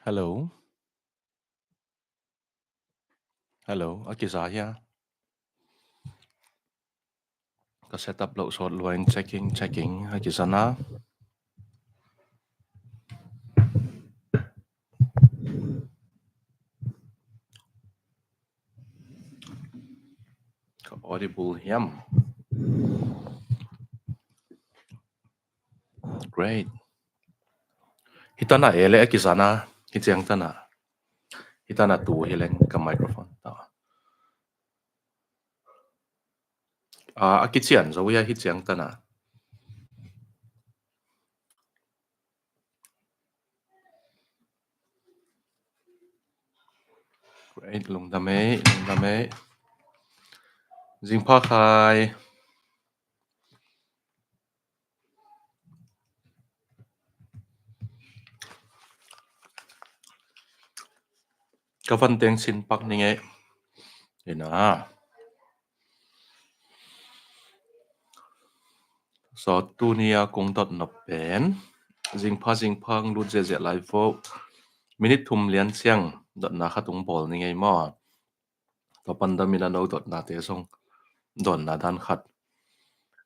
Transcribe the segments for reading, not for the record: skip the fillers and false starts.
Hello, hello, Kisai here. Ka setup lo so luan checking Kisana. Ka audible hiam. Great. Hitana ele Kisana. Hitiang tana. Hitana tu hileng ka microphone ta. Akichian so ya hitiang tana. Great lung dame. Jingpa khai. Ka van teng sin pak ni nge. Ina. So tu nia kung dot no pen. Jingpa lu je live vo. Minute thum lian siang dot na khatung bol ni nge mo. To pandamina no dot na te song. Don na dan khat.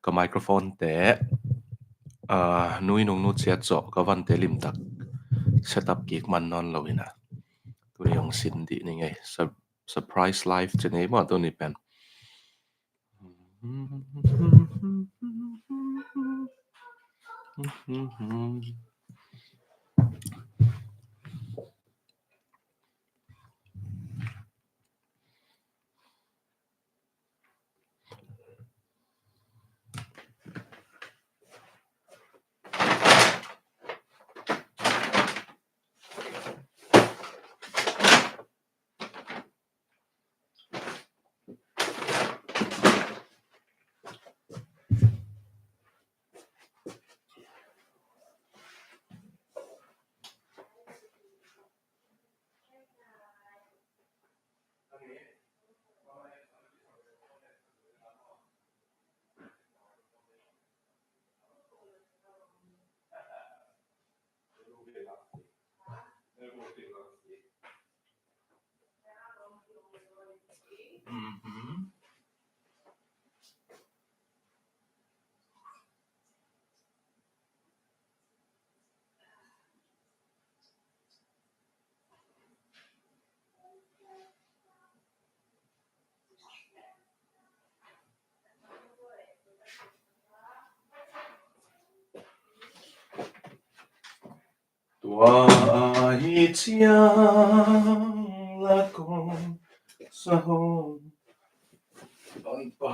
Ka microphone te nui nung nu chat zo ka van te lim tak setup ki man non lawina tu yong sin di ni ngai surprise live che nei ma to ni pen tua ai chiang la con sa hon on pa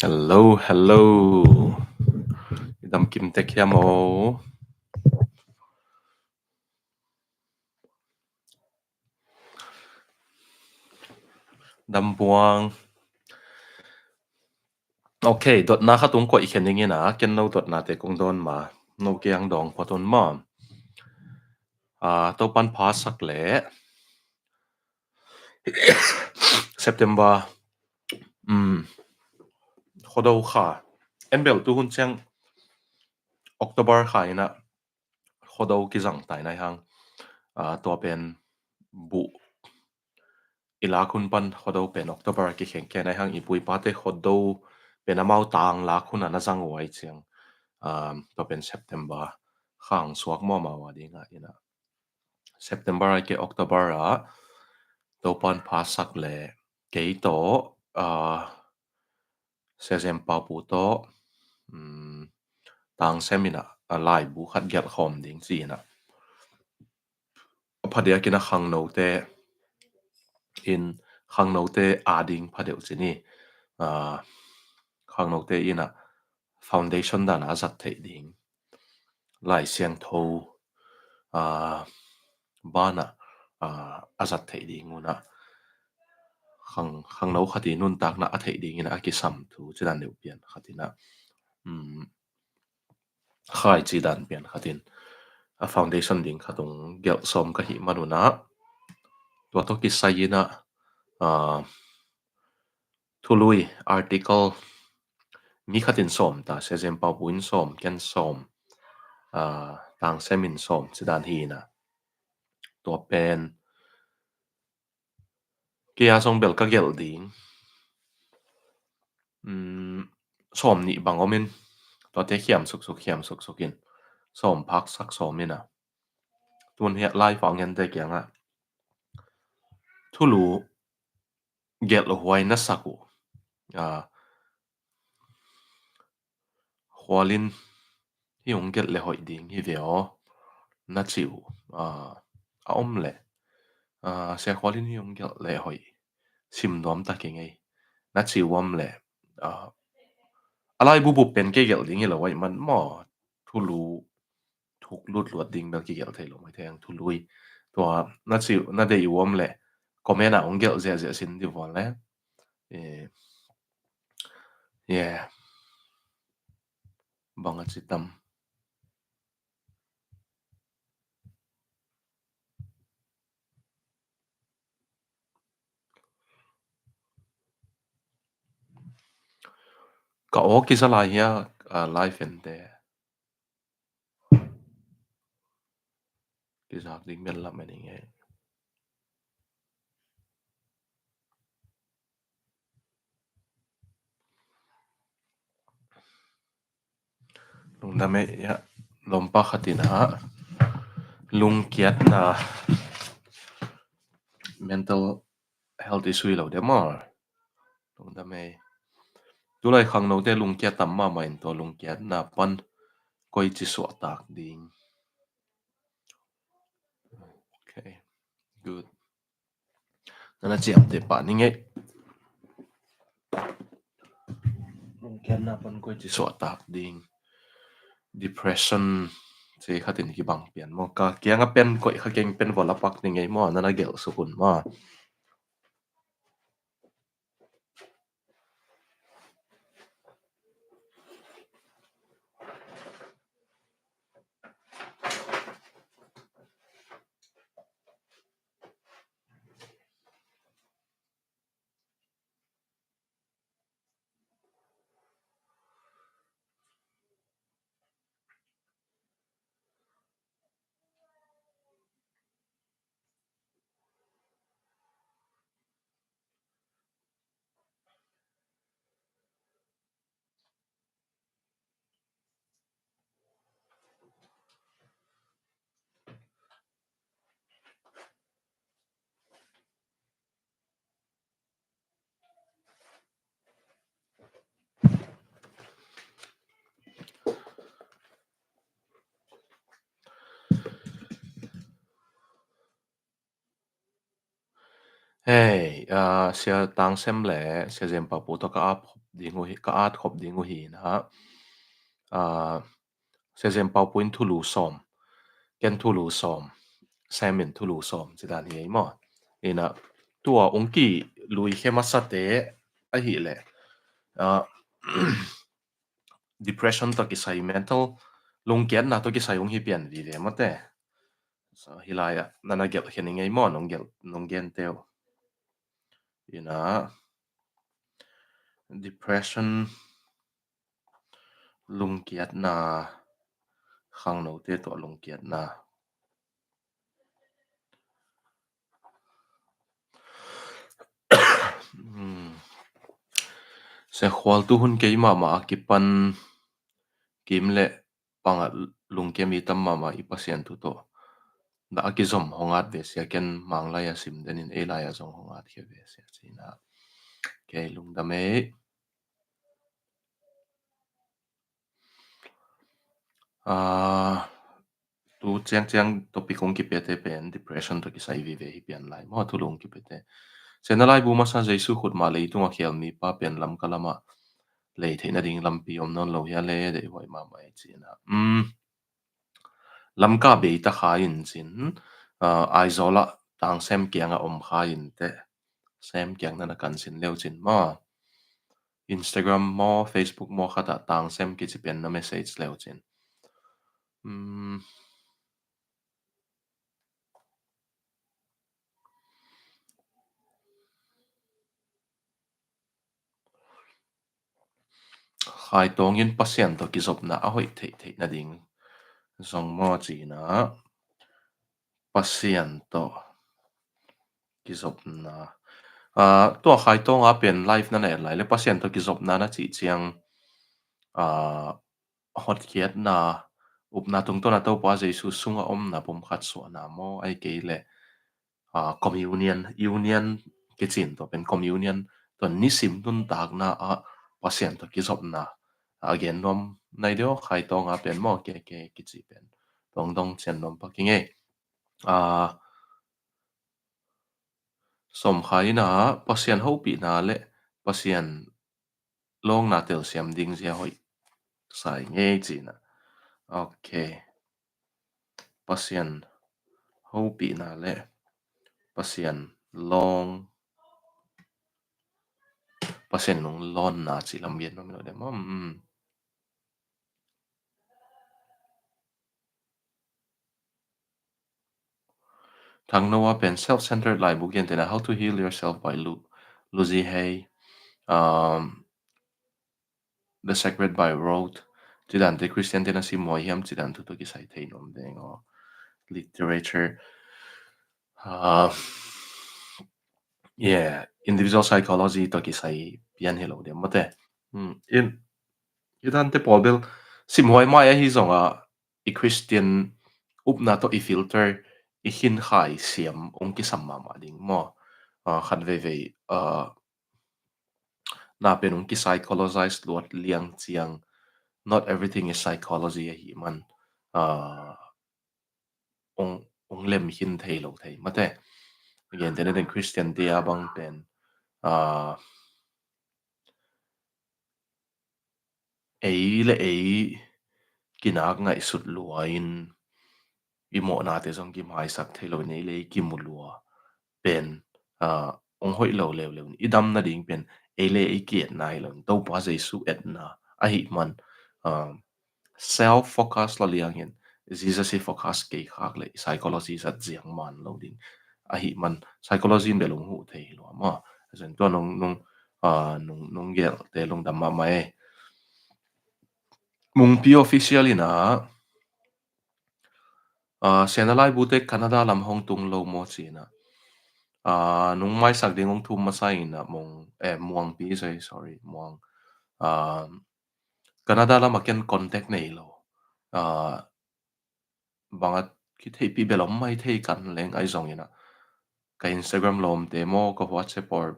hello idam kim tek hiamo dam buang okay dot na khatung ko ikhening ina ken no dot na te kung don ma no kyang dong photon ma to pan pha sak le September khodo kha enbel tu hun chang October kha ina khodo ki jang tai nai hang to pen bu ila kun pan khodo pen October ki kheng ke nai hang ipui pa te khodo pen amau tang la khun ana jang wai chiang to pen September khang suak mo ma wa dinga ina September ke October a to pan pha sak le ke to sesem Paupu to tang semina Laibu khat gyat khom ding si na phadia kina khang no te in khang no te ading phadeu chini khang no te ina foundation dan azat thei ding lai siang tho bana azat thei ding una khang no khati nun tak na a thei ding ina aki sam thu chidan neu pian khatina khai chi dan pian khatin a foundation ding khatung gel som ka hi manuna to to Kisai ina thului article mi khatin som ta se jem Paupu in som ken som tang semin som chidan hi na to pen kia song bel ka gel ding som ni bangomin to te khiam suk sukin som phak sak som mina tuan he lai phang hen te kyanga thulu gel huai na saku hualin hi ong gel le hoi ding hi veo na chiu a om le se hualin hi ong gel le hoi sim dom ta ke ngai na chiu om le alai bu bu pen ke gel ding hi lo wai man mo thulu thuk lut luat ding bel ki gel thei lo mai thang thui to na chiu na dei wom le comment a ong gel ze sin di vol le yeah bang a chitam ka o ki sa lai ya life and de ki sa ding mel la me nge lung da me ya lompa khatina lung kiat na mental health issue lo de mar lung da me tu lai khang no te lung kiat tam ma main to lung kiat na pan koi chi so tak ding okay good nana chiam te pa ni nge lung kiat na pan koi chi so tak ding depression che khatin ki bang pian mo ka kianga pen koi kha keng pen vola pak ni nge mo nana gel sukun ma hey sia tang sem le sia jem pa pu to ka ap dingu hi ka at khop dingu hi na sia jem pa pu in thulu som ken thulu som samin thulu som chidan hi mo ina tua ongki lui khema sate a hi le uh, depression to Kisai mental lung kian na to Kisai ong hi pian vi ve mate so hilaya nana gel hening ei mo nong gen teo ina depression lung kiat na khang no te to lung kiat na se khwal tu hun ke ma ma ki pan kim le panga lung ke mi tam ma ma i pasien tu to da ki zom hongat ve sia ken mangla ya sim denin e la ya zong hongat ke ve sia china ke lung da me tu chiang topic kong kipete pen depression to kisai vi ve hi pian lai mo thulung kipete sena lai bu ma sa jesu khut ma lei tunga khial mi pa pen lam kalama lei theina ding lam pi om non lo ya le de hoi ma mai china lam ka be ta kha in chin ai zola tang sem kianga om kha in te sem kyang na kan sin leo chin ma Instagram mo Facebook mo khata tang sem ki chi pen na message leo chin khai tong in pasien to ki zop na a hoi thei thei na ding zong mo chi na pasien to ki zop na to khai tong a pen live na ne lai le pasien to ki zop na na chi chiang a hot kiat na up na tung to na to pa jesu sunga om na pom khat so na mo ai ke le communion union ke chin to pen communion to ni sim tun tak na a pasien to ki zop na again nom nai dio khai tong a pen mo ke ki chi pen dong dong chen nom pa ki nge a som khai na pasien ho pi na le pasien long na tel siam ding zia hoi sai nge chi na okay pasien ho pi na le pasien long pasien long lon na chi lam bien nom lo de mom thang noa pen self-centered lai bu gen tena how to heal yourself by Lucy Hay the sacred by road chidan te Christian tena si mo hiam chidan tu to ki sai thei nom deng o literature uh, yeah individual psychology to ki sai pian hello de mate in idan te pobel sim hoi mai a hi zonga i Christian upna to i filter i hin khai siam ong ki samma ma ding mo khat ve na pen ong ki psychologize lot liang chiang not everything is psychology a hi man ong ong lem hin thei lo thei mate again den Christian te abang pen uh ei le ei kinak ngai sut luain imo na te zong ki mai sak thei lo nei le ki mulua pen ong hoi lo le le idam na ding pen ei le ei kiet nai lo to pa jesu et na a hi man self focus lo liang hin Jesus si focus ke khak le psychology sat jiang man lo ding a hi man psychology be long hu thei lo ma zen to nong nong gel te long dam ma mai mung pi official ina senalai bute Canada lam hong tung lo mo china nung mai sak ding ong thum ma sai na mong muang pi sai sorry muang Canada lam aken contact nei lo bangat ki thei pi belom mai thei kan leng ai zong ina ka Instagram lom te mo ka WhatsApp or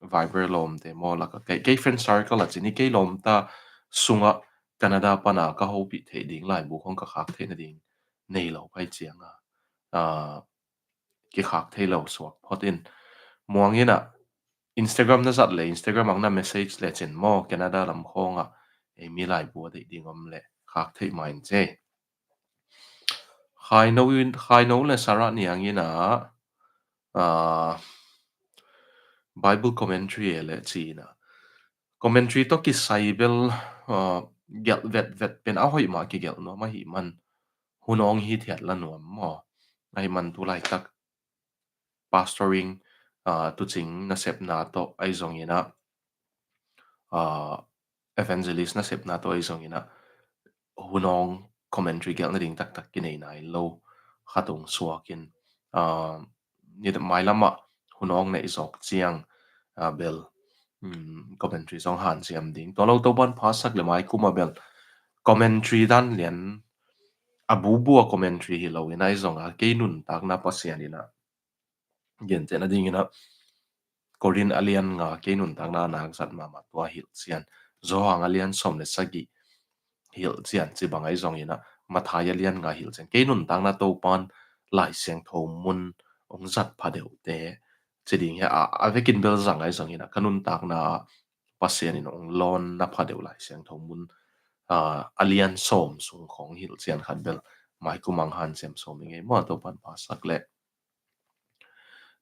Viber lom te mo la ka cái friend circle la chini cái lom ta sunga Canada pana ka ho pi thei ding lai bu khong ka khak thei na ding nei lo pai chiang ki khak thei lo swak photin muang ina Instagram na zat le Instagram ang na message le chen mo Canada lam khonga e mi lai bu de ding om le khak thei main che khai no le sara ni angina Bible commentary le china commentary to ki saibel gel vet pen a hoi ma ki gel no ma hi man hunong hi thiat la nuam mo ai man tu lai tak pastoring tu ching na sep na to ai zong ina evangelist na sep na to ai zong ina hunong commentary gel na ding tak tak ki nei nai lo khatung suakin ni da mai lama hunong na izok chiang bel commentary song han siam ding to lo to ban phasak le mai kuma bel commentary dan lian abu bua commentary hi lo ina izong a ke nun tak na pasian ina gen te na ding ina korin alian nga ke nun tak na nak sat ma ma tua hil sian zo hang alian som le sagi hiểu chian chỉ bằng ấy dòng ina mà thay liên nga hiểu chen cái nun tang na to pan lại sang thầu mun ông giật phá đều te chỉ đi nghe à về kinh bel rằng ấy dòng ina kanun tang na pasien in ông lon na phá đều lại sang thầu mun alien som sung khong hiểu chian khan bel mai kumang han sem som nge mo to pan pa sak le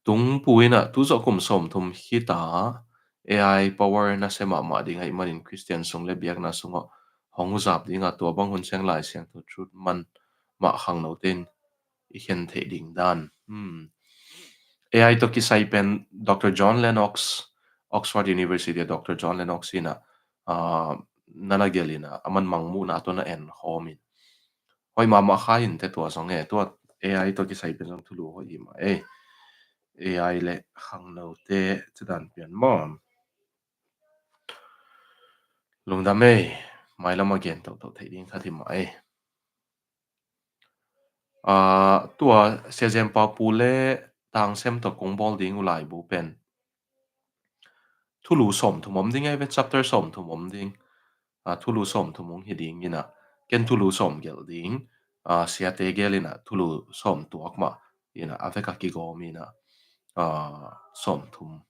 tung puina tu zo kum som thum hi ta AI power na sema ma ding ai manin Christian song le biak na sunga hong zap ding a to bang hun seng lai siang to truth man ma khang no ten I khen the ding dan AI to Kisai pen Dr. John Lennox Oxford University Dr. John Lennox ina nana gelina aman mangmu na to na en homin hoi ma khain te to song e to AI to Kisai pen song thulu ho ima AI le khang no te chudan pian mom lung da me mai lama gen to thei ding khathi mai tua sezem pa pu le tang sem to kong bol ding ulai bu pen thulu som thumom ding ai ve chapter som thumom ding thulu som thumong hi ding ina ken thulu som gel ding sia te gelina thulu som tuak ma ina aveka ki go mina som thum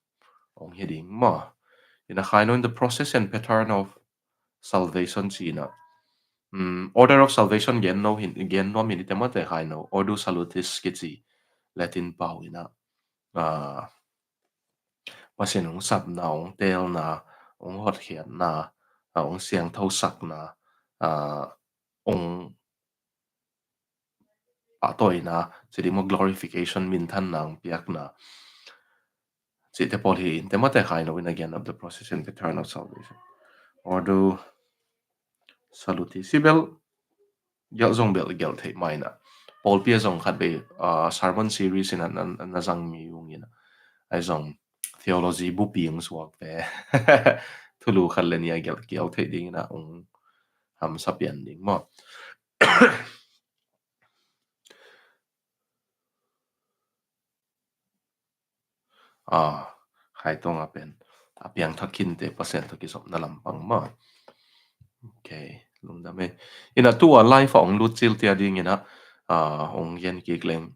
ong hi ding ma ina khaino in the process and pattern of salvation china order of salvation gen no min temate khaino ordo salutis kichi latin pauina pasin ong sap na ong tel na ong hot khiat na ong siang thau sak na ong toy na chidi mo glorification min than nang piak na chi te pol hi te mate khaino in again of the process and return of salvation ordo saluti sibel gel zong bel gel thei mai na pol pia zong khat be sermon series in an zang mi yung ina ai zong theology bu piang suak ve thulu khalenia gel gel thei ding na ong ham sapian ding mo khai tong apen apiang thakin te pasien to ki sop na lampang ma okay lung da me ina tu a life ong lu chil tia ding ina ong yen ki kleng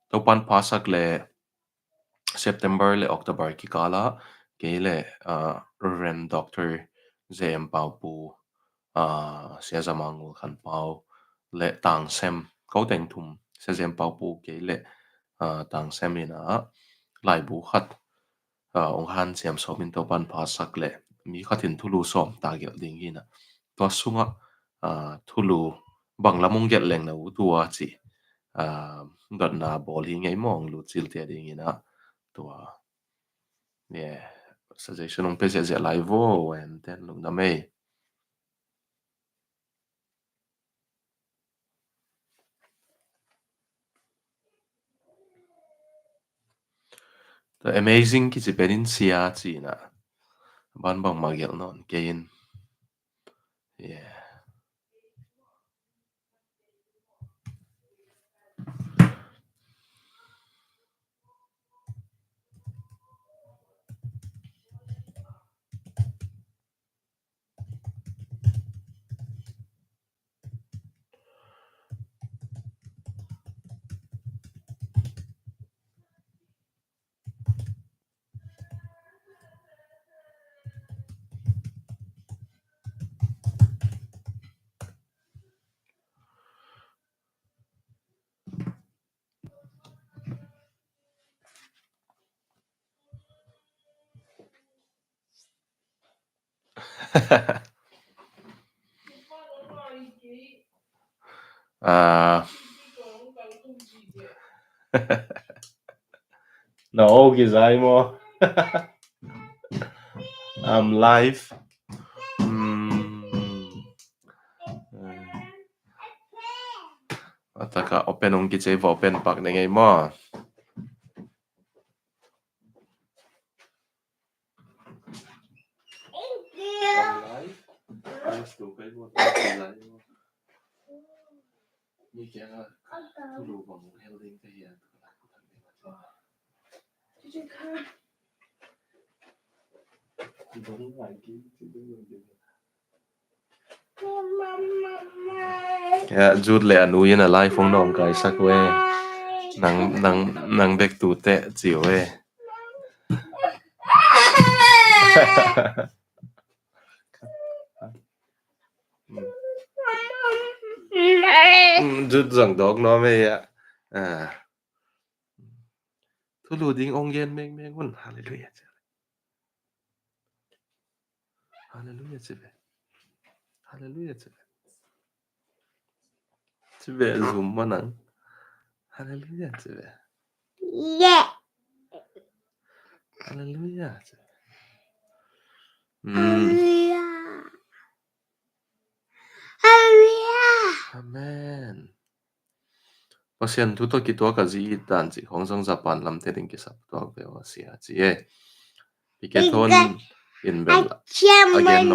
to pan pasak le September le October ki kala ke le Reverend Dr. Zem Paupu sia zamangul khan pau le tang sem ko teng thum se Zem Paupu ke le tang sem ina Laibu khat ong han siam somin to pan pa sak le mi khatin thulu som ta gel ding ina to sunga thulu banglamong gel leng na u tua chi dot na bol hi ngai mong lu chil te ding ina tua yeah suggestion ong pese ze live and then lung na me the amazing ki chi benin sia chi na ban bang ma gel non kein yeah no Kisai mo I'm live ataka open ong ki che open pak ne ngai mo I'm live I'm stupid what live ni kya thulu bang helding te ya don't like it ya jut le anu yin a lai phong nom kai sak we nang bek tu te chiu we jut zang dog no me ya thu lu ding ong yen meng meng hun hallelujah hallelujah chibe hallelujah chibe zoom manang hallelujah chibe yeah hallelujah hallelujah amen pasien thu to ki to ka ji dan chi khong jong japan lam te ding ki sap to be wa sia chi e piketon in bel again no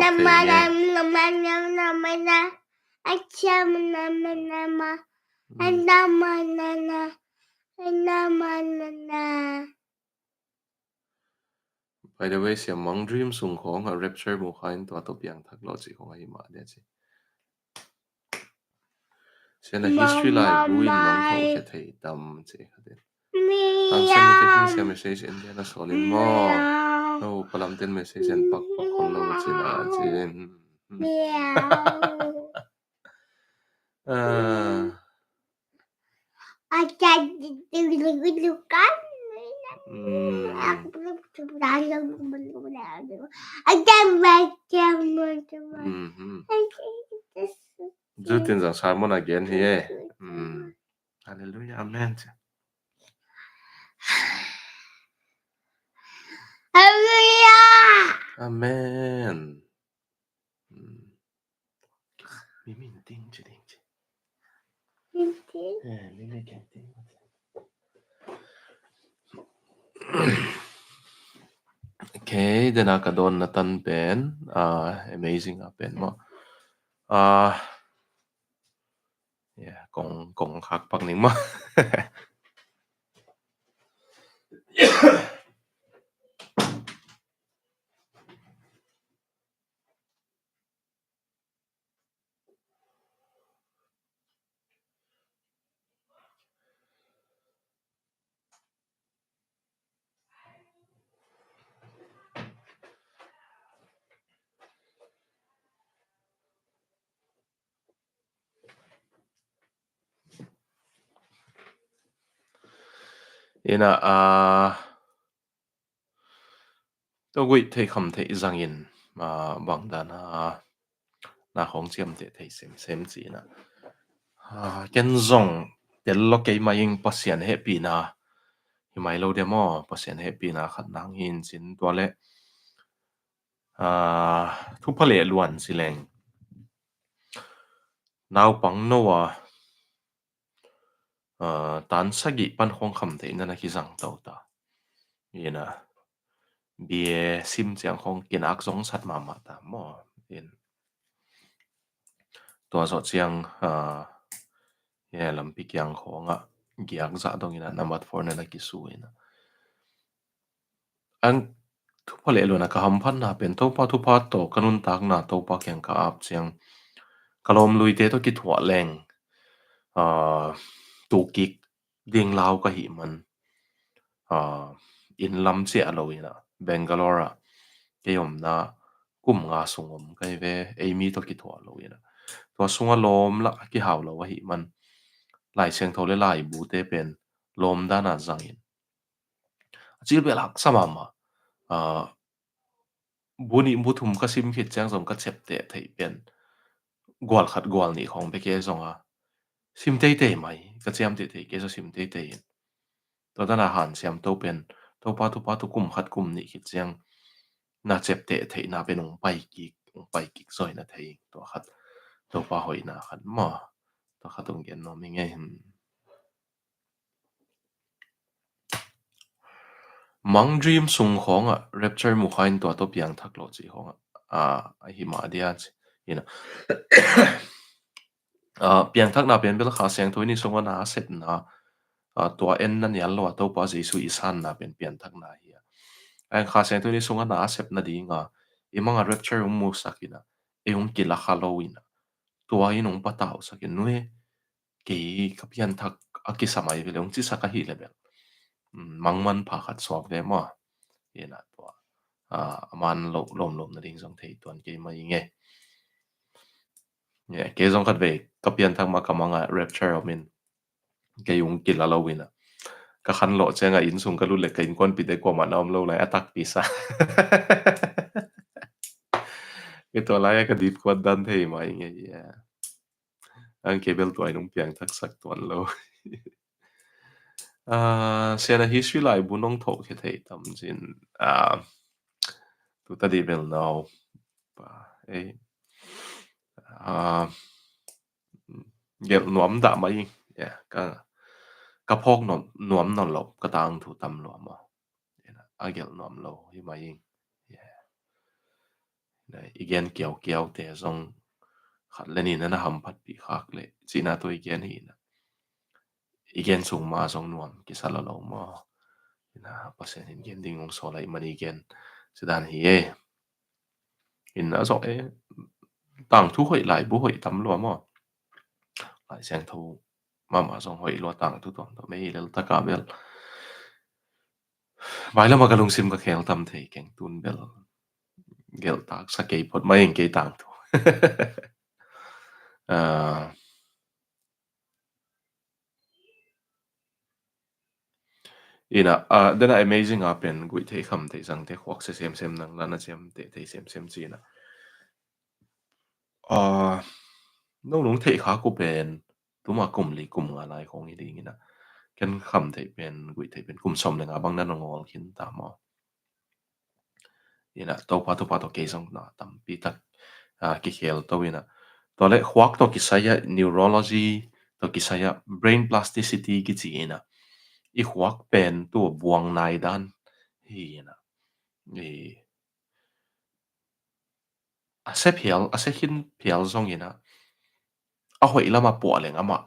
by the way siam mong dream sung khong a rapture mu khain to piang thak lo chi khong ai ma de chi sen a history Laibu in nong tho ke thei tam chi khaden ang san te kin sia message in dia na solin mo no palam ten message en pak pak khol lo chi na chin Jutin rằng sermon again here. Hallelujah, amen. Hallelujah. Amen. Mimi ting chứ ting chứ. Mimi can ting. Okay, then I don na tan pen. Amazing pen mo. Yeah, kong khak pak ning mo. Ina tôi gửi thấy không thấy rằng in mà bằng đàn na hong chiam te thấy xem gì na cái dòng cái lo cái mà in pasien happy na hi mai lo demo pasien happy na khát nang hin sin tua lệ thu phale luan sileng nào bằng noa tan sagi pan hong kham te na ki rằng tàu ta ina bia sim chiang hong kin ak zong sat ma ta mo in tua zo chiang ye lam pi kyang khonga giak za dong ina number 4 na ki su ina an thu phale lo na ka ham phan na pen to pa thu pa to kanun tak na to pa kyang ka ap chiang kalom lui te to ki thwa leng tu kik ding lao ka hi man in lam che alo ina Bangalore ke yom na kum nga sungom kai ve amy to ki thwa lo ina to sunga lom la ki haw lo wa hi man lai seng thole lai bu te pen lom da na zangin chil be lak samama buni muthum ka sim khit chang som ka chep te thei pen gwal khat gwal ni khong be ke zonga sim te te mai ka cham te te ke so sim te te to da na han siam to pen to pa tu kum khat kum ni khit chang na chep te thei na pen ong pai ki zoi na thei to khat to pa hoi na khat ma to khatung gen no mi nge mang dream sung khonga rapture mu khain to piang thak lo chi khonga hi ma dia ina piang thak na pen bel kha seng thoi ni songa na set na to en na nial lo to pa jesu isan na pen piang thak na hi ang kha seng thoi ni songa na sep na di nga imanga rapture mu sakina e ung kila khalowina tua in ong patao sakin nuhe ki kapian thak akisamai vele ong chi saka hi level mangman pakhat swak ve mo ina tua man lom na ding song thei tuan ke mai nge ye ke song khat ve kapian thak ma kamanga rapture min ke yung kilalawina ka khan lo chenga in sung ka lu le ka in kon pi de ko ma nom lo lai attack pi sa ke to lai ka dit ko dan thei mai nge ya ang ke bel to ai nong piang thak sak ton lo sena history lai bu nong tho ke thei tam jin tu ta di bel now pa e gel nuam da mai ya ka phok nom nuam non lo ka tang thu tam lo ma a gel nuam lo hi mai ya igen kiao kiao te zong khat lenin na ham phat pi khak le china to igen hi na igen sung ma zong nuam ki sala lo ma ina pasen in gen ding ong so lai mani gen sedan hi e in na zo e tang thu hoi lai bu hoi tam lo ma lại sang thu mà xong hoi lo tang thu tom to me le ta ka bel vai la ma ka lung sim ka khel tam thei keng tun bel gel tak sa ke pot mai eng ke tang thu ina dena amazing a pen gui thei kham thei sang te khwak se sem nang lana chem te thei sem chi na no lung thei kha ku pen tuma kum li kum nga lai khong i ding ina ken kham thei pen gui thei pen kum som le nga bang na ngol khin ta ma ina to pa to ke song na tam pi tak ki khel to ina to le khwak to kisaya neurology to kisaya brain plasticity ki chi ina i khwak pen tu buang nai dan hi ina e a se hin phial zong ina a hoi lama po leng ama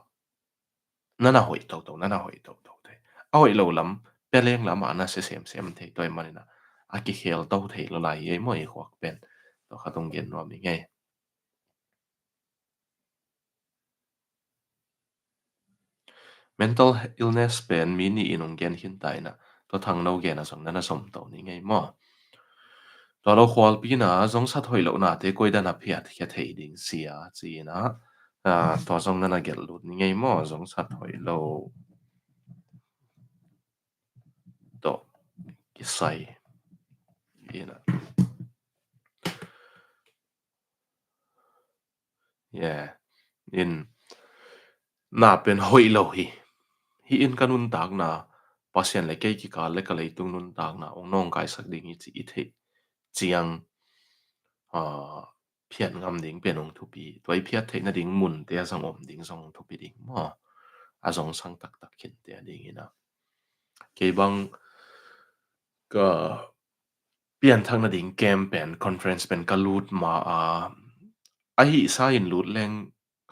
nana hoi nana hoi to te a hoi lo lam peleng lama na se sem the toy manina a ki khel to the lo lai ye mo e khwak pen to khatung gen no mi nge mental illness pen mini inong gen hin tai na to thang no gen a song nana som to ni nge mo to lo khwal pi na zong sa thoi lo na te koi da na phiat khe thei ding sia chi na to zong nana gel lut ni nge mo zong sa thoi lo to Kisai ina yeah in na pen hoi lo hi in kanun tak na pasien le ke ki ka le ka le tung nun tak na ong nong kai sak ding chi i the chiang a phiat ngam ding pen ong thu pi toi phiat the na ding mun te sang om ding song thu pi ding mo a zong sang tak khin te ding ina ke bang ka pian thang na ding camp pen conference pen ka lut ma a hi sa in lut leng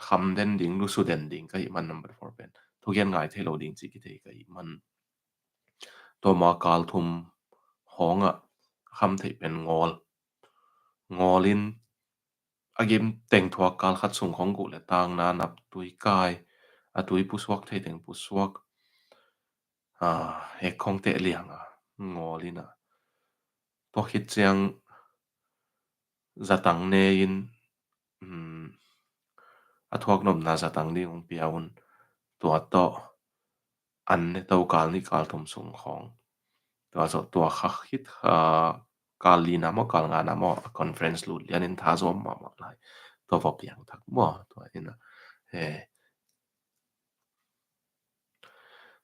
kham den ding lu su den ding ka hi man number 4 pen thu gen ngai thelo ding chi ki te ka hi man to ma kal thum honga kham thei pen ngolin agim teng thua kal khat sung khong gu le tang na nap tui kai a tui puswak thei teng puswak he khong te liang ngolina to khit chiang zatang ne in a thuak nom na zatang ni ong piaun tua to an ne to kal ni kal thum sung khong tua zo tua khak hit kal li na mo kal nga na mo conference lu lian in tha zo ma lai to vo piang thak mo to ina he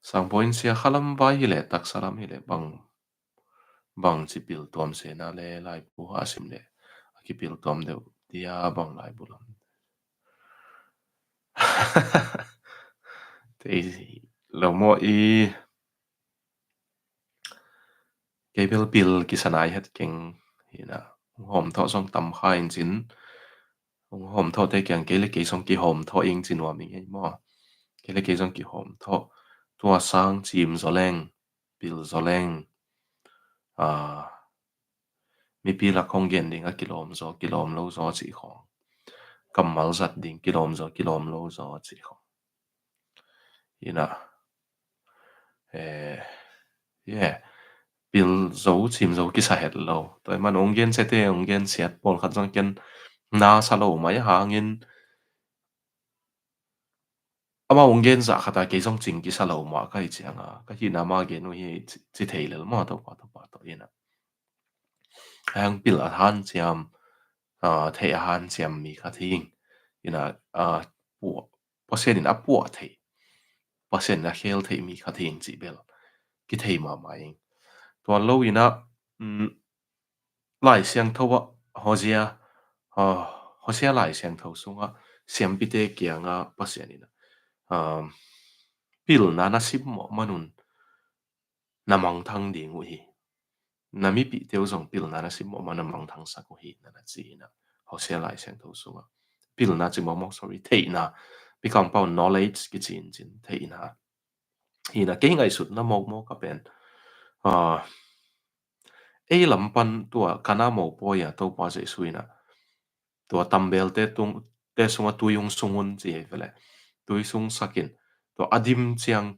sang point sia khalam vai hi le tak salam hi le bang chi pil tom se na le lai pu asim le ki pil tom de dia bang lai bulam te lo mo cái pil ki sanai het keng hina hom tho song tam kha in chin hom tho te kyang ke le ke song ki hom tho ing chin wa mi ngai mo ke le ke song ki hom tho tua sang chim zoleng pil zoleng mi pi la khong gen ding a kilom zo kilom lo zo chi khong cầm mal giật ding kilom lo zo chỉ không ina eh yeah pil zo chim zo ki sa het lo toy man ong gen sete ong gen siat pol khat jang ken na sa lo mai hangin ama ong gen za khata ke jong ching ki sa lo ma kai chianga ka hi na ma gen no hi chi thei le ma to pa to ina hang pil a han chiam thei a han chiam mi kha thing ina pu pasen in a pu thei pasen na khel thei mi kha thing chi bel ki thei ma mai to lo ina lại xiang thâu á họ sẽ lại xiang thâu sung á xiang bị tê kia ngã bác sĩ nè bil na na sim mo manun na mang thang đi ngui na mi bị tiêu dùng bil na na sim mo man na mang thang sa ngui na na chi na họ sẽ lại xiang thâu sung á bil na chỉ mo sorry thấy na become bao knowledge cái chuyện chuyện thấy na hi na cái ngày sụt na mo cái bên ấy làm pan tua kana mo poya to pa se suina tua tambel te tung te sunga tuyung sungun chi vele tui sung sakin to adim chiang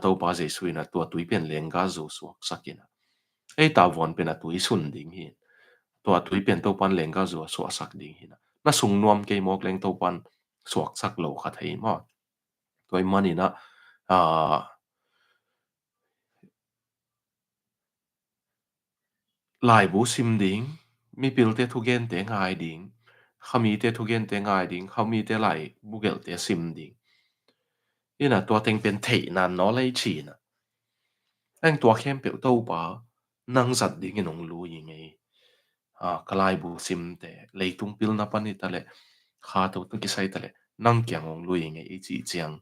to pa se suina tua tui pen lenga zo suak sakin ei ta von pen a tui sun ding hi tua tui pen to pan lenga zo suak sak ding hi na sung nuam ke mok leng to pan suak sak lo kha thei ma toy mani na a Laibu sim ding mi pil te thu gen te ngai ding khami te thu gen te ngai ding khami te lai bugel te sim ding ina tua teng pen thei na no lai chi na anh tua khem pe to pa nang zat ding in ong lu yi ngai kalai bu sim te leitung pil na pani ta le kha to tu kisai ta le nang kyang ong lu yi ngai i chi chiang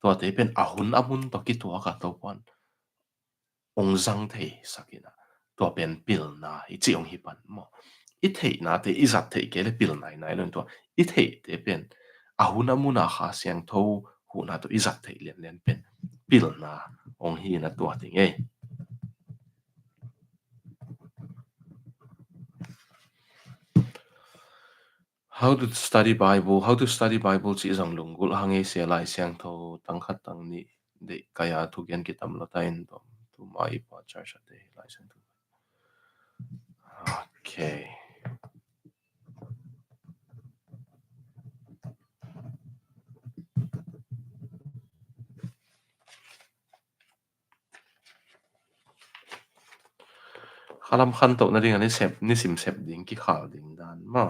tua te pen ahun amun to ki tua ka to pan ong zang thei sakina tua pen pil na i chi ong hi pan mo i thei na te i zat thei ke le pil nai nai lon tua i thei te pen ahuna muna kha siang tho hu na to i zat thei len len pen pil na ong hi na tua ting e how to study bible chi zang lungul hange se lai siang tho tang khat tang ni de kaya thu gen ki tam lo ta in to tu mai pa church ate lai siang tho okay khalam khan to na ring ani sep ni sim sep ding ki khal ding dan ma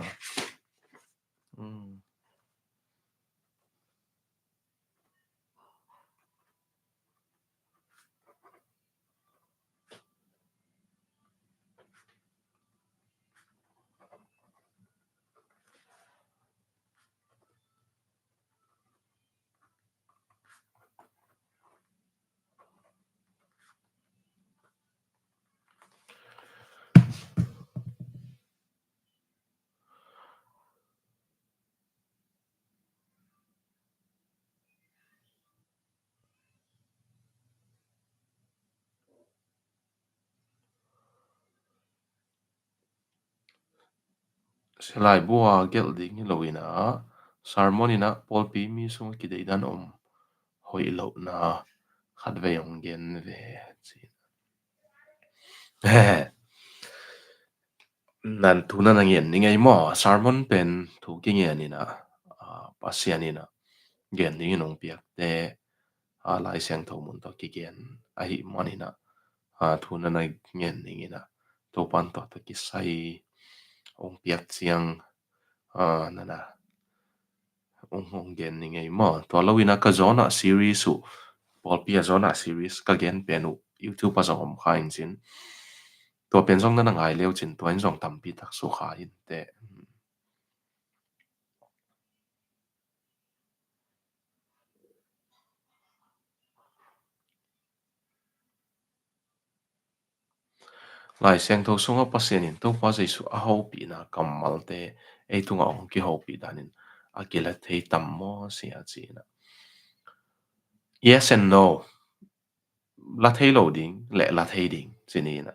selai bua gel ding lo ina sermon ina pol pi mi sung ki dei dan hoi lo na khat ve ong gen ve chi nan tu na nang yen ni ngai mo sermon pen thu ki nge ni na pasian ni na gen ni nong piak te lai siang tho mun to ki gen a hi mani na thu na nai ngen ni na to pan to ki sai ong piak chiang na na ong ong gen ni ngai mo to lo ina ka zona series su pol pia zona series ka gen penu youtube pa zong khain chin to pen zong na ngai leo chin to in zong tam pi tak su kha in te lai siang tho sunga pasien in to pa jai su a ho pi na kamal te ei tunga ong ki ho pi danin akila thei tam mo si a chi na yes and no la thei lo ding le la thei ding chini na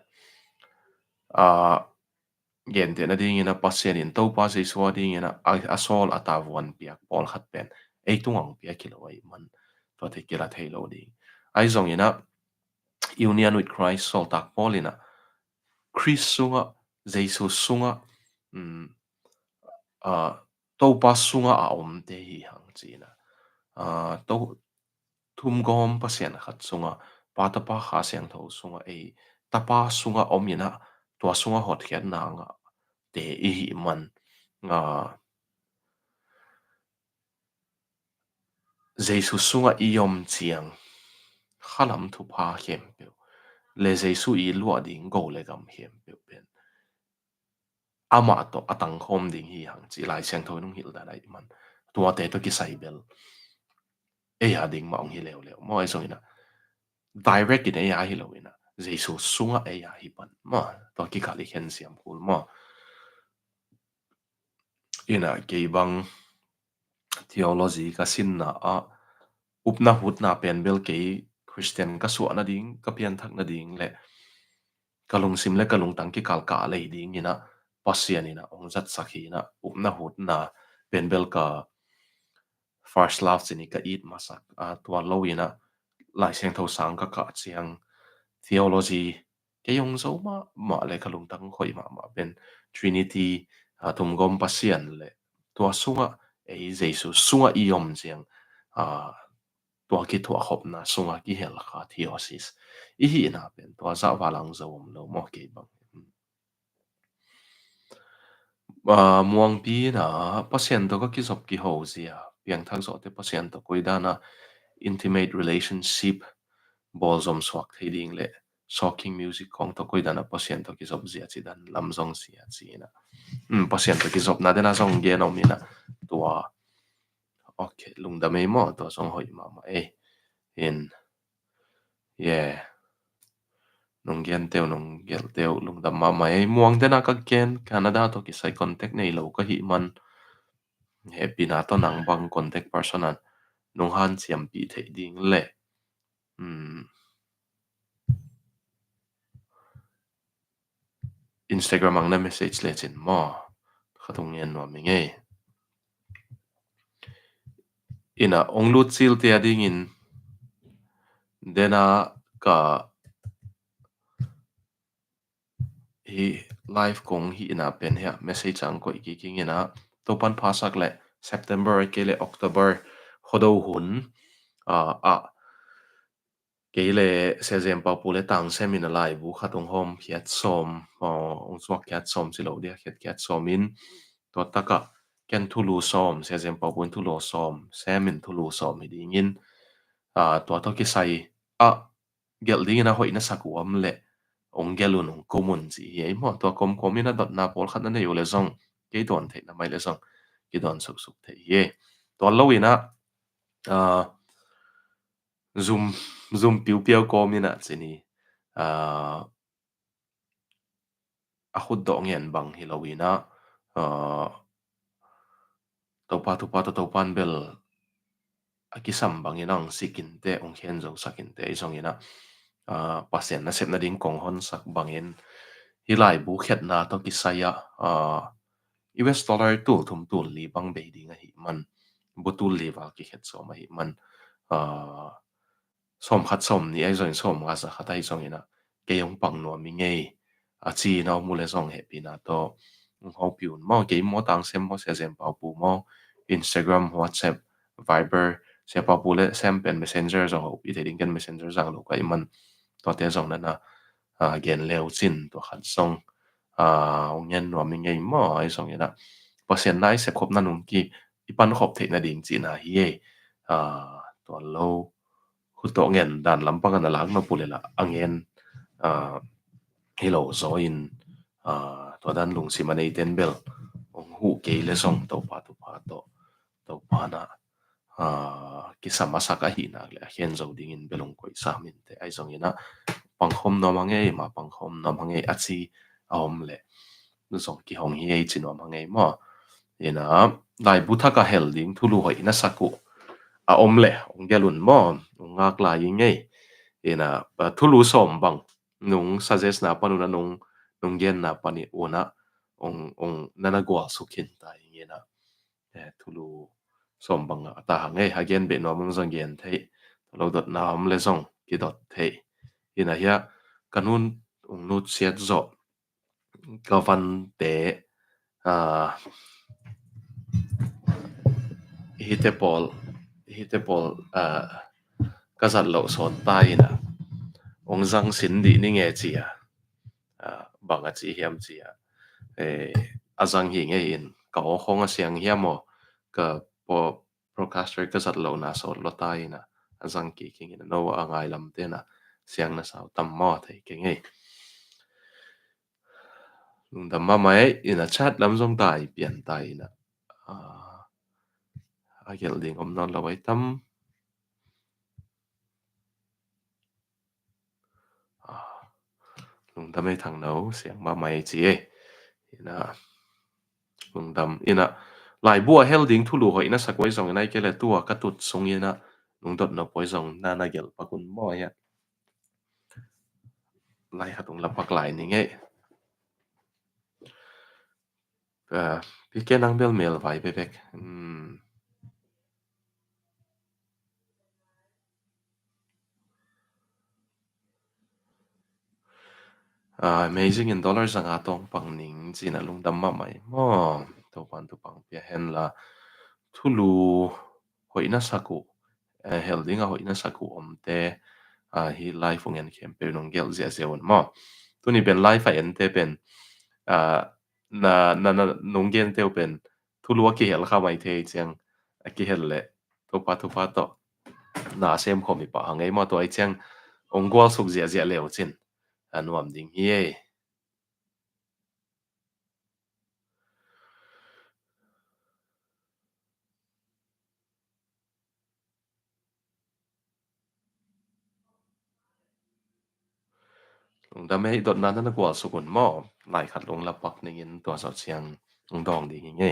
gen te na ding ina pasien in to pa se so ding ina asol atavuan piak pol khat pen ei tungang pia kilo ai man to te kila thailo ding ai zong ina union with Christ sol tak polina Chris sunga Jesus sunga um to pa sunga a om te hi hang china to thum gom pasien khat sunga pa ta pa kha siang tho sunga ei tapa sunga omina to sunga hot khiat na nga te i hi man nga Jesus sunga i yom chiang khalam thu pha hem pe le Jesus i lua ding go le gam hem pe pen ama to atang khom ding hi hang chi lai siang tho nung hil da lai man tua te to Kisai bel e ya ding ma ong hi leo leo mo ai song ina direct in e ya hi lo ina Jesus sunga e ya hi pan ma to ki khali hen siam khul ma ina ke bang theology ka sin na a upna hut na pen bel ke Christian ka su na ding ka pian thak na ding le kalung sim le kalung tang ki kal ka le ding ina pasian ina ong zat sakhi na upna hut na pen bel ka first love chini ka eat masak a tua lo ina lai seng tho sang ka chiang theology ke yong zo ma le kalung tang khoi ma ben trinity tum gom pasian le tua sunga e Jesus sunga i yom chiang a tua ki tua hop na sunga ki hel kha theosis i hi na pen tua za walang zo lo mo ke bang muang pi na pasien to ka ki zop ki ho zia piang thang zo te pasien to koida na intimate relationship ball zom swak thei ding le shocking music kong to koida na pasien to ki zop zia chi dan lam zong sia chi na pasien to ki zop na de na zong ge no mi na tua okay lung da me mo to zong hoi ma in yeah nung gen teo nung gel teo lung da ma muang de na ka gen Canada to ki sai contact nei lo ka hi man happy na to nang bang contact person an nung han chiam pi thei ding le Instagram ang na message le chin mo khatung yen no mi nge ina ong lut sil te ading in dena ka hi live kong hi ina pen he message ang ko ki king ina to pan phasak le September ke le October hodo hun a keile sezem Paupu tang seminar Laibu khatung hom khiat som ong swak khiat som silo dia khiat som in to taka ken thulu som sezem Paupu thulu som semin thulu som ding in to to Kisai gel ding na hoi na sakuam le ong gelun ong komun ji ye mo to komina dot na pol khat na ne yo le zong ke don the na mai le zong ke don suk suk the ye to lo ina zoom piu piu ko mina chini a khut do ngen bang hilowina topa tupa to topan bel akisam bangin ang sikin te ong khen zo sakin te isong ina pasien na sep na ding kong hon sak bangin hilai bu khet na to kisaya US dollar tu thum tu li bang be ding a hi man butul li wa ki khet so ma hi man som khat som ni ai zong som nga sa khatai zong ina ke yong pang no mi nge a chi na mu le zong he pi na to ho piun mo ke mo tang sem mo se sem pa pu mo Instagram WhatsApp Viber se pa pu le sem pen messenger zong ho pi theding ken messenger zang lo kai man to te zong na na gen leo chin to khat song ong yen no mi nge mo ai zong ina pasien nai se khop na nung ki ipan khop the na ding chi na hi to lo huto ngen dan lampang na lang no pulela angen hello zo in to dan lung si manei ten bel ong hu ke le song to pa to pa na kisama saka hi na le hen zo ding in belong koi sa min te ai zong ina pangkhom no mangai ma pangkhom no mangai achi aom le nu zong ki hong hi ei chin no mangai mo ina dai butha ka hel ding thulu hoi na saku a om le ong gelun mo ngak la yi ngei ina thulu som bang nung suggest na panuna nung gen na pani una ong nana gwa sukin ta ingena thulu som banga ta hange hagen be no mong jang gen thei lo dot na am le zong ki dot thei ina ya kanun ong nut siat zo ka van te a hitepol kazat lo son ta ina ong jang sin di ni nge chia banga chi hiam chia azang hi nge in ka o khong a siang hiam mo ka po broadcaster ka zat lo na so lo ta ina azang ki king ina no angai lam te na siang na sao tam mo thei ke nge lung dam ma mai ina chat lam zong tai pian tai ina a gel ding om non lo wai tam lung dam ai thang no siang ma mai chi ina lung dam ina lai bua hel ding thulu ho ina sakwai zong nai ke le tua ka tut sung ina lung dot no poi zong na na gel pakun mo ya lai hatung lapak lai ni nge pi ke nang bel mel vai bebek amazing in dollars ang atong pang ning china lung dam ma mai mo to pan tu pang pia hen la thulu hoina saku helding a hoina saku omte hi life ong en campaign ong gel zia zia on mo tuni ben life a ente pen ah, na nong gen teo pen thulu ki hel kha mai the chang ki hel le to pa to na sem khomi pa hangai mo to ai chang ong gwal suk zia zia leo chin anuam ding hi lung da me dot na gwal sukun mo lai khat long la pak ning in to so chiang ong dong ding hi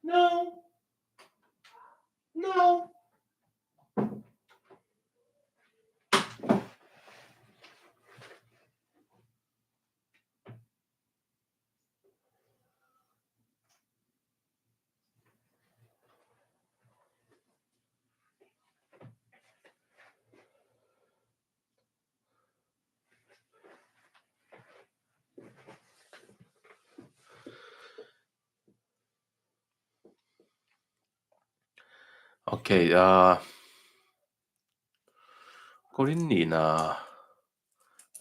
no no okay korin ni na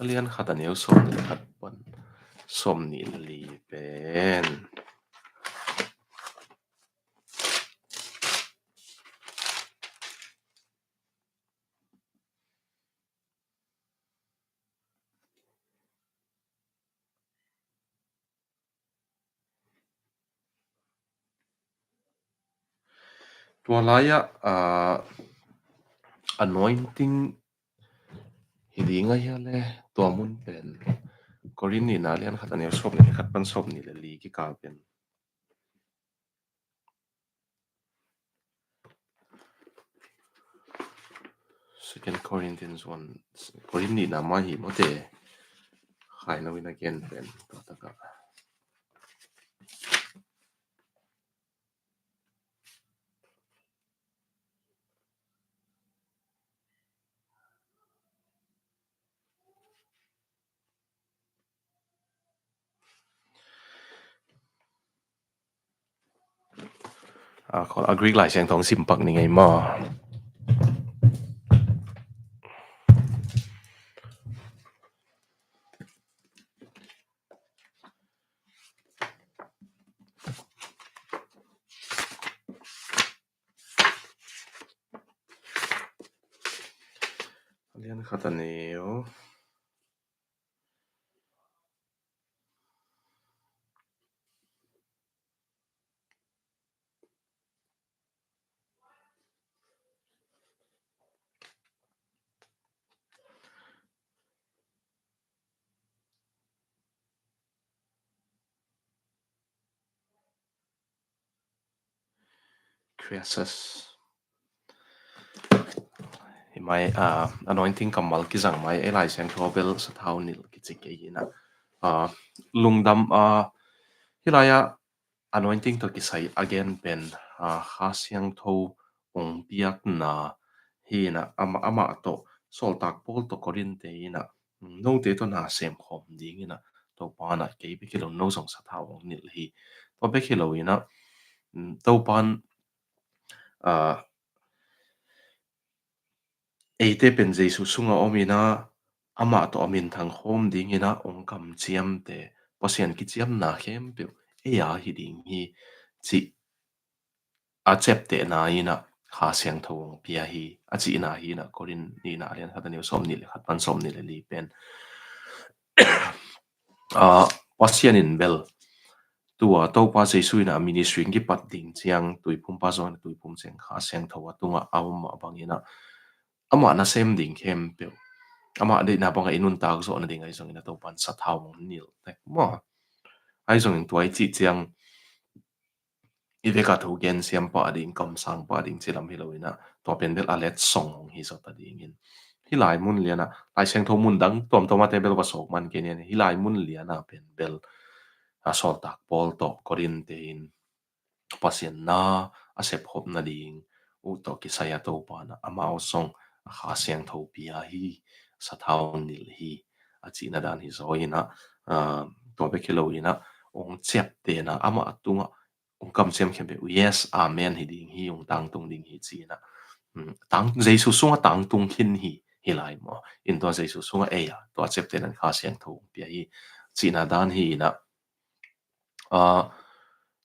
alian khat aneu som ni khat pon som ni li pen tua laya anointing hidinga ya le tua mun pen korin ni na alian khat aneu som ni khat pan som ni le li ki ka pen second Corinthians 1 korin ni na ma hi mo te khai no win again pen to ta ka ขอ agree หลายเสียงทองสิมปักนี่ไงมาเรียนขัดเนียว crisis ไม่anointing กำมัลกิจังไม่ไอหลายเสียงทอเบลสถาวนิลกิจิกเองนะลุงดำที่ไรanointing ตัวกิไซ again เป็นข้าเสียงทอองเปียกนาฮีนะอามาโตสอลตักโพลตกรินเตยนะโน้ตเตตัวน่าเสมขอมดิ้งนะตัวปานะเก็บไปคิดลโน้ตสองสถาวนิลฮีตัวไปคิดเลยนะตัวปานเอเตเป็นเจสุสุงอมินาอามาตัวอมินทางโฮมดิ้งนะองคำเจียมเตพอเสียนกิเจียมนาเข้มเปียวเอียฮิดิ้งฮีจิอาเจ็บเตนาอีนะขาเสียงทงพิยาฮีอาจีนาฮีนะกอรินนี่นาเรียนขัดนิวสมนิลขัดปันสมนิลลีเป็นพอเสียนินเบลตัวโตป้าเจสุยนะมินิสทริงกิปัดดิ้งเจียงตุยพุ่มป้าจอนตุยพุ่มเสียงขาเสียงทว่าตัวเอามาบางยีนะอามานะเซมดิ้งเข้มเปียว ama de na bang inun tak zo na ding ai zong ina to pan sa thau nil te mo ai zong tuai chi chiang i ve ka thu gen siam pa ding kam sang pa ding chilam hiloina to pen bel alet song hi zo ta ding in hi lai mun liana lai seng tho mun dang tom toma te bel ba sok man ke ne hi lai mun liana pen bel a sol tak pol to korin te in pasien na a sep hop na ding u to ki saya to pa na ama o song a kha siang tho pia hi sa thau nil hi a chi na dan hi zo ina to be kilo ina ong chep te na ama atunga ong kam chem khem be yes amen hi ding hi ong tang tung ding hi chi na tang jesu sunga tang tung hin hi hi lai mo in to jesu sunga e ya to chep te nan kha siang tho pia hi chi na dan hi na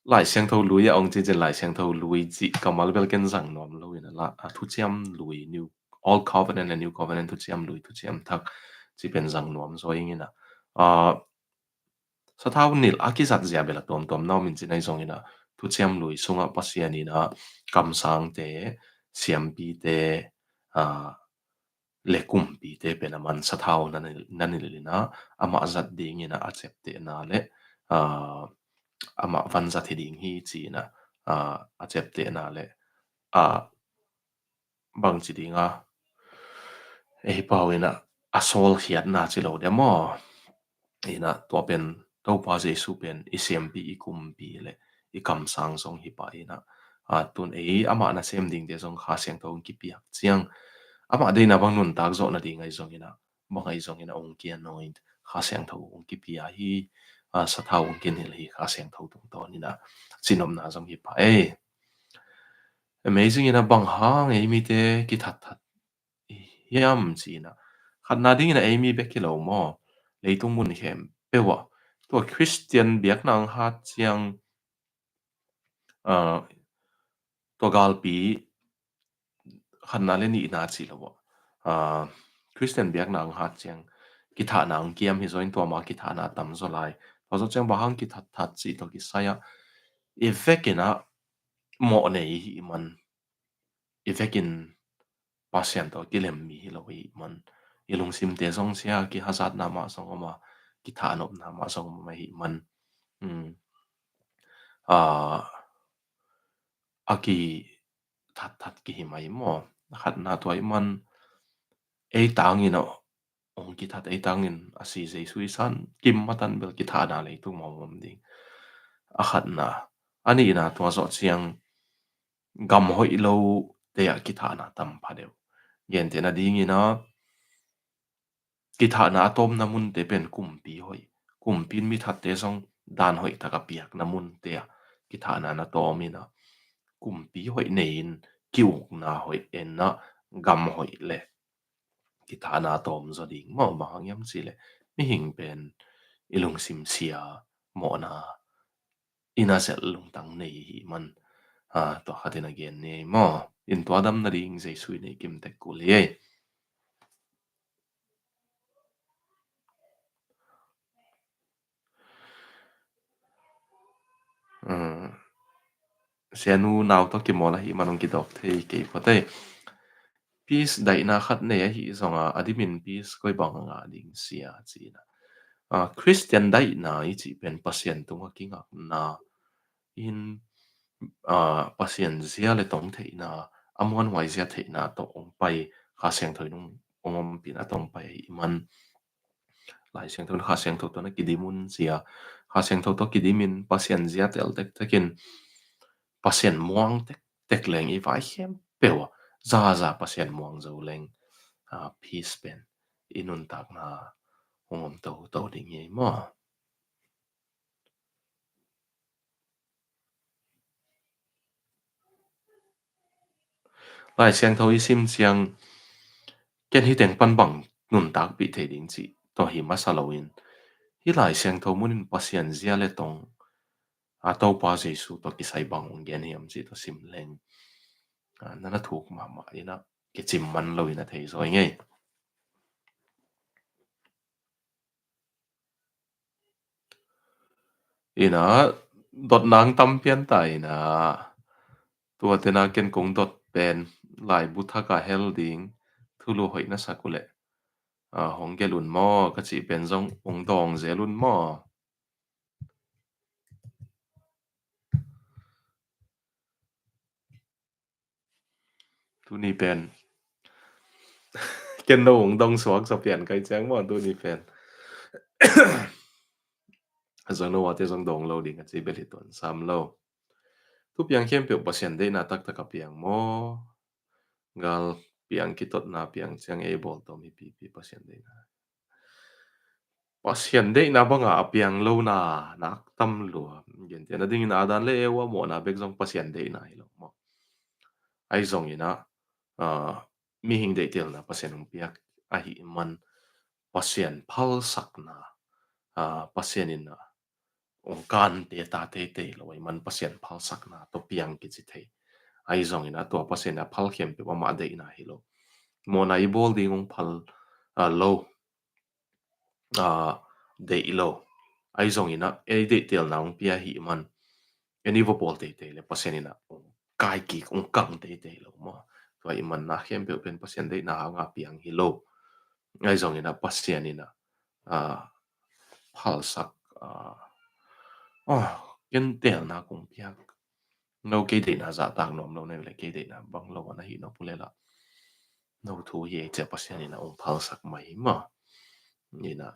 lại sang thâu lùi ông chỉ chân lại sang thâu lùi chỉ cầm mal bel ken rằng nom lùi nè là thu chiam lùi new all covenant and new covenant thu chiam thak chỉ bên rằng nom rồi như nè sa thau nil aki zat zia bela tom tom nau min chinai zong ina thu chiam lùi sunga pasiani na kam sang te siam pi te lekum pi te penaman sa thau nan na ama zat ding ina accept te na le ama van za thi ding hi chi na a chep te na le a bang chi dinga e pawina a sol hiat na chi lo de mo ina to pen to pa je su pen i sem pi i kum pi le i kam sang song hi pa ina a tun e ama na sem ding de song kha seng to ki pi chiang ama de na bang nun tak zo na ding ai song ina bang ai song ina ong kian noin kha seng to ong ki pi a hi sa thau ong kin hil hi kha seng to tung to ni na chinom na song hi pa e amazing ina bang hang e mi te ki that that yam chi na khat na ding ina e mi be ki lo mo leitung mun hem pe wa to christian biak nang ha chiang to gal pi khat na le ni na chi lo christian biak nang ha chiang ki tha nang kiam hi zoin to ma ki tha na tam zo lai to zo chiang ba hang ki that that chi to ki saya effect mo nei hi man effect pasien to kilem mi hi lo hi man ilung sim te song sia ki hazat na ma song ma ki tha nop na ma song ma hi man um a aki that that ki hi mai mo khat na to man e tang ino ong ki that e tang in asi je sui san kim matan bel ki tha na le tu mo mom ding a khat na ani na to zo chiang gam hoi lo te a ki tha na tam pha deu gen te na ding ina ki tha na atom na mun te pen kumpi hoi kumpin mi that te song dan hoi taka piak na mun te ki tha na na to mi na cùng bí hội nền kiểu na hội en na gam hội lệ ki thà na tòm zo ding mo ma hang yam chi le mi hing pen ilung sim sia mo na ina sel lung tang nei hi man to khatin again ne mo in to adam na ding zai sui nei kim tek ku le sianu naw to ki mo la hi manong ki dok thei ke phote peace dai na khat ne hi zonga adimin peace koi bang nga ding sia chi na Christian dai na i chi pen pasien tunga kinga na in pasien zia le tong thei na amon wai zia thei na to ong pai kha seng thoi nung ongom pin atong pai man lai seng thon kha seng tho to na kidimun zia kha seng tho to kidimin pasien zia tel tek tekin pasien muang tek tek leng i vai hem pewa za pasien muang zo leng peace pen inun tak na ongom to ding ye mo lai seng tho i sim chiang ken hi teng pan bang nun tak pi the ding chi to hi masalawin hi lai seng tho munin pasien zia le tong to pa jesu to kisai bang ong gen hiam chi to sim leng nana thuk ma ina ke chim man lo ina thei zoi ngei ina dot nang tam pian tai na tua tena ken kong dot pen lai bu thaka hel ding thulu hoi na sakule hong gelun mo ka chi pen zong ong dong zelun mo tu ni pen ken no ong dong suak sa pian kai chang mo tu ni pen zong no wa te zong dong lo ding ka chi beli ton sam lo tu piang khem pe pasien de na tak tak ka piang mo gal piang ki tot na piang chang e bol to mi pi pasien de na pasien de na banga piang lo na nak tam lo gen te na ding na dan le wa mo na bek zong pasien de na hi lo mo ai zong ina mi hing de tel na pasien ung piak a hi man pasien phal sak na pasien in na ong kan te ta te lo ai man pasien phal sak na to piang ki chi thei ai zong ina to pasien na phal khem pe wa ma de na hi lo mo na I bol ding ong phal lo de lo ai zong ina e de tel na ong pia hi man eni vo pol te le pasien ina ong kai ki ong kang te lo mo to ai man na khem pe pen pasien de na nga piang hi lo ai zong ina pasien ina ah phal sak oh ken tel na kong piak no ke de na za tak nom lo ne le ke de na bang lo na hi no pule la no thu ye che pasien ina ong phal sak mai ma ni na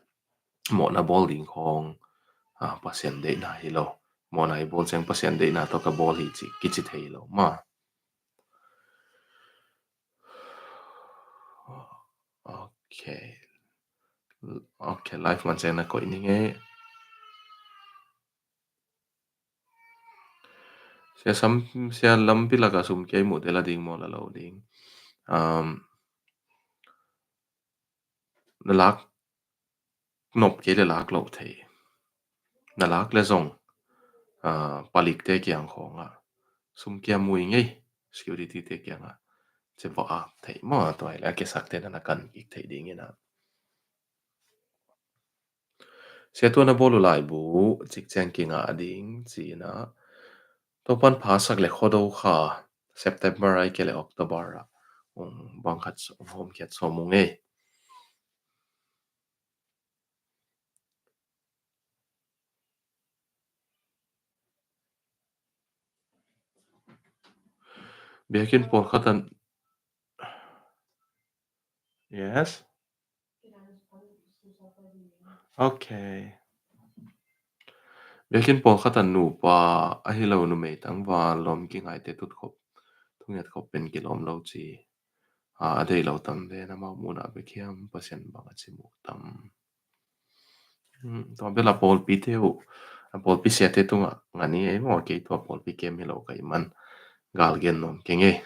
mo na bol ding khong pasien de na hi lo mo na I bol cheng pasien de na to ka bol hi chi ki chi thei lo ma okay okay life man cheng na ko ni nge sia sam sia lam pi la ka sum ke mu de la ding mo la lo ding um na lak nop ke le lak lo thei na lak le zong palik te kyang khong sum kia mui ngei security te kyang che bo thei mo to ai la ke sak te na kan ik thei ding ina se to na bolu lai bu chik chang kinga ading chi na to pan pha sak le khodo kha September ai ke le October bang khat hom khat so mu ngei biakin por khatan yes okay biakin por khatan nu pa a hi lo nu me tang wa lom ki ngai te tut khop thunget khop pen ki lom lo chi dei lo tam ve na ma mu na be khiam pasien bang chi mu tam to be la pol pi te u a pol pi se te tu ngani e mo ke to pol pi kem hi lo kai man gal gen nom kenge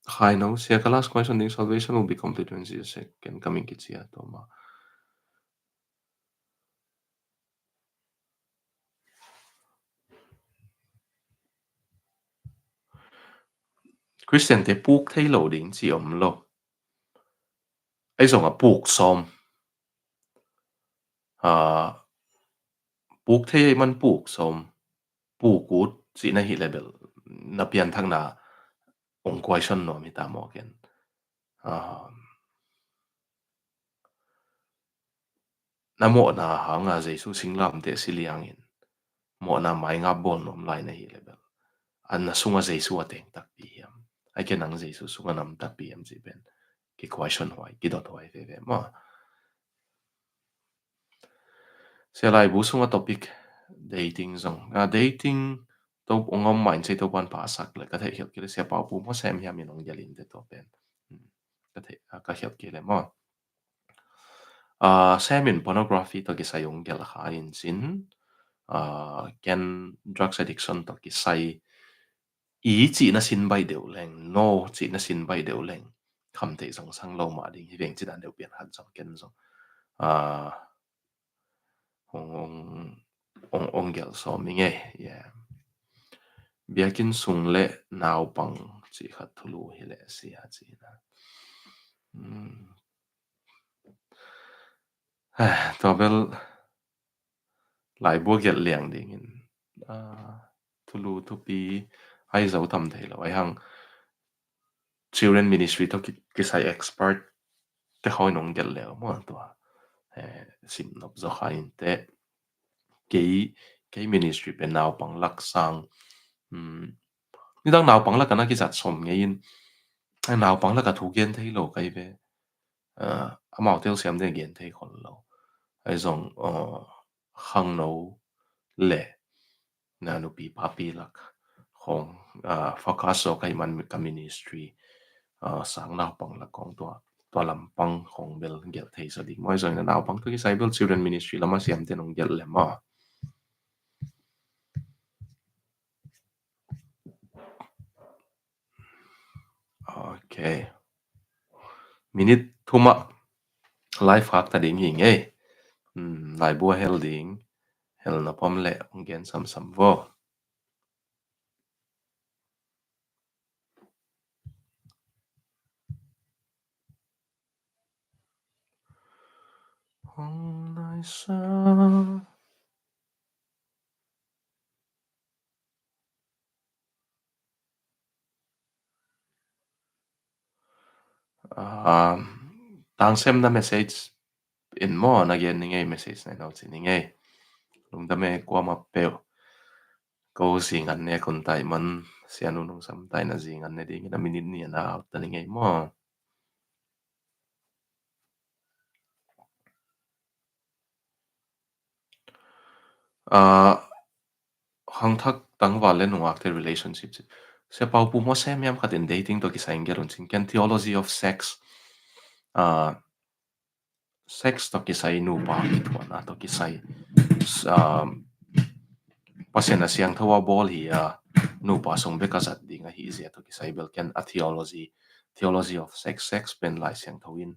khai no sia ka last question ding salvation will be complete when Jesus can coming kitsia to ma Christian te puk thei lo ding chi om lo ai zong a puk som à puk thei man puk som puk kut chi na hi level na pian thang na ong question no mi ta mo ken à na mo na ha nga jesu singlam te siliang in mo na mai nga bon nom lai na hi level an na sunga jesu ateng tak pi hiam ai ken ang jesu sunga nam tak pi am ji ben ki question hoi ki dot hoi ve ve ma se lai bu sunga topic dating zong dating to ongom main se to pan pa sak le ka the hial ki le se pa pu mo sem hiam in ong yalin te to pen ka the ka hial ki le mo sem in pornography to ki sayong gel ha in sin ken drugs addiction to ki sai ý chỉ na sin bay đều leng no chỉ na sin bay đều leng không thể giống sang lâu mà đi hiện chỉ đàn đều biến hẳn giống kiến giống à ông gel so mình nghe yeah biakin sung le nào bằng chỉ khát thulu hi lệ si ha chỉ na tobel lại bua gel liang ding in thulu thu pi ai giàu thầm thế là ai hang children ministry to ki sai expert te khoi nong gel leo mo to sim nop zo khain te cái ministry bên nào bằng lắc sang ni dang nào bằng lắc cái ki zat som nge in ai nào bằng lắc cái thu gen thấy lo cái về amao tel siam de gen thấy kon lo ai zong khang no le na nu pi pa pi lak khong focus so cái man ka ministry sang nào bằng lắc kong to lam pang khong bel gel thấy sa ding moi zong na nào bằng to ki sai bel children ministry lama siam te nong gel le ma okay minute thuma life hack ta ding hi nge lai bua hel ding hel na pom le ong gen sam sam vo hong lai sa tang sem na message in mo na gen ni nge message na no chi ni nge lung da me kwa ma pe ko sing an ne kun tai man sianu nung sam tai na jing an ne ding na minute ni na ta ni nge mo hang thak tang wa le nuak te relationship se pau pu mo sem yam khatin dating to ki sa ingerun chin ken theology of sex sex to ki sai nu pa ki thona to ki sai pasien na siang thawa bol hi nu pa song be ka zat ding a hi zia to ki sai bel ken a theology of sex sex pen lai siang thawin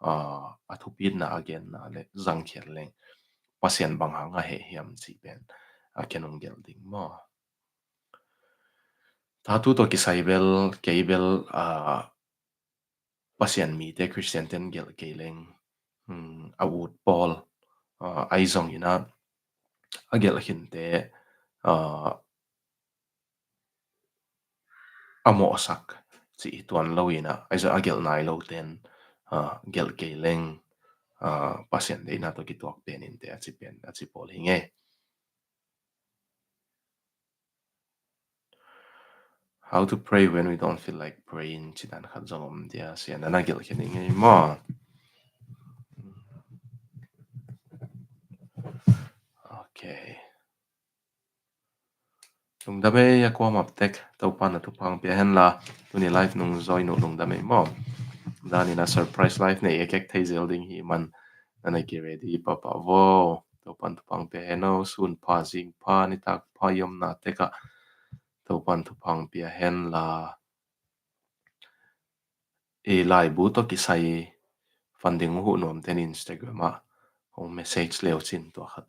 a thu pin na again na le zang kher leng pasien bang hanga he hiam chi pen a kenong gel ding mo ta tu to ki sai bel ke bel pasien mi te christian ten gel ke leng a wood paul ai zong ina a gel hin te amo sak chi tuan lo ina ai za agel nai lo ten gel ke leng pasien de na to ki tuak pen in te achi pen achi pol hinge how to pray when we don't feel like praying chi dan khat zong om dia sian na gel ke ni nge mo okay lung da me ya kwa map tek to pan na tu pang pe hen la tu ni life nung zoi no lung da me mo dan in a surprise life ne ek ek thai zel ding hi man na ki ready pa pa vo to pan tu pang pe no sun pa jing pa ni tak pa yom na te ka tàu pan thu phang pia hen là Laibu to Kisai funding hu nom ten Instagram a hong message leo chin to khat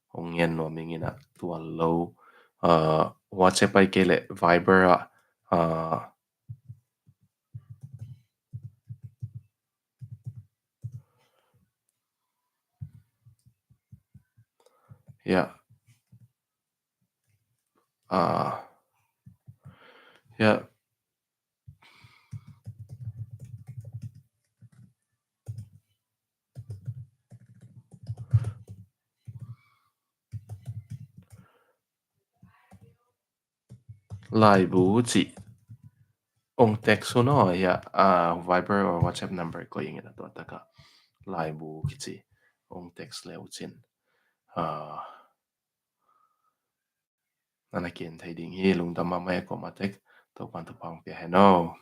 hong ngen no mingina tual lo WhatsApp ai kele Viber a ya ya Laibu chỉ ông text no ya Viber or WhatsApp number ko ingina to taka Laibu kichi ông text leo chin nana kien thai ding hi lung dama mai ko ma tek to pan to pang pia he no